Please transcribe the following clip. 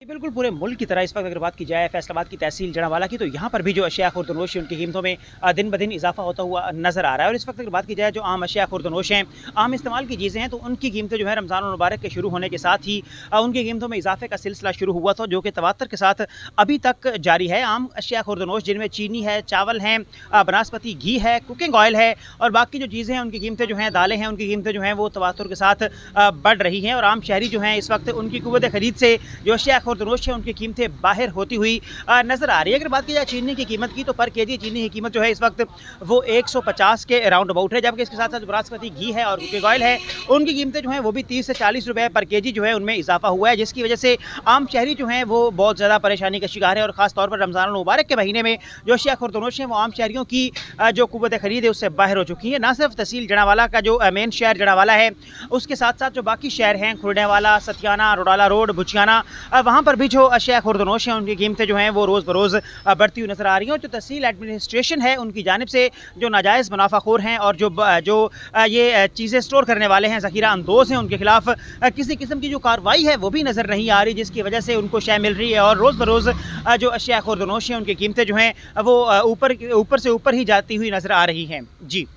बिल्कुल पूरे मुल्क की तरह इस वक्त अगर बात की जाए फैसलाबाद की तहसील जड़ावाला की, तो यहाँ पर भी जो अशिया खुर्दनोश है उनकी कीमतों में दिन ब दिन इजाफा होता हुआ नजर आ रहा है। और इस वक्त अगर बात की जाए जो आम अशिया खुर्दनोश हैं, आम इस्तेमाल की चीज़ें हैं, तो उनकी कीमतें जो है रमज़ान मुबारक के शुरू होने के साथ ही उनकी कीमतों में इजाफे का सिलसिला शुरू हुआ था, जो कि तवातर के साथ अभी तक जारी है। आम अशिया खुर्दनोश जिनमें चीनी है, चावल हैं, बनस्पति घी है, कुकिंग ऑयल है और बाकी जो चीज़ें हैं उनकी कीमतें जो हैं, दालें हैं, उनकी कीमतें जो हैं वो तवातर के साथ बढ़ रही हैं। और आम शहरी जो हैं इस वक्त उनकी कुव्वत खरीद से जो अशिया खुर्दनोश है उनकी कीमतें बाहर होती हुई नजर आ रही है। अगर बात की जाए चीनी की कीमत की, तो पर केजी चीनी की कीमत जो है इस वक्त वो 150 के अराउंड अबाउट है, जबकि इसके साथ साथ बनस्पति घी है और कुकिंग ऑयल है उनकी कीमतें जो हैं वो भी 30 से 40 रुपए पर केजी जो है उनमें इजाफा हुआ है, जिसकी वजह से आम शहरी जो हैं वो बहुत ज़्यादा परेशानी का शिकार है। और खासतौर पर रमज़ान मुबारक के महीने में जो अशिया खुर्दनोश हैं वो आम शहरियों की जो कुव्वत खरीद है उससे बाहर हो चुकी है। ना सिर्फ तहसील जड़ावाला का जो मेन शहर जड़ावाला है, उसके साथ साथ जो बाकी शहर हैं खुरडेवाला, सतियाना, रोडाला रोड, बुचियाना, वहाँ पर भी जो अशिया खुर्दनोश हैं उनकी कीमतें जो हैं वो रोज़ बरोज़ बढ़ती हुई नजर आ रही हैं। और जो तहसील एडमिनिस्ट्रेशन है उनकी जानिब से जो नाजायज़ मुनाफाखोर हैं और जो ये चीज़ें स्टोर करने वाले हैं, ज़ख़ीरा अंदोज़ हैं, उनके खिलाफ किसी किस्म की जो कार्रवाई है वो भी नज़र नहीं आ रही, जिसकी वजह से उनको शय मिल रही है और रोज़ बरोज़ जो अशिया खुर्दनोश हैं उनकी कीमतें जो हैं वो ऊपर से ऊपर ही जाती हुई नजर आ रही हैं। जी।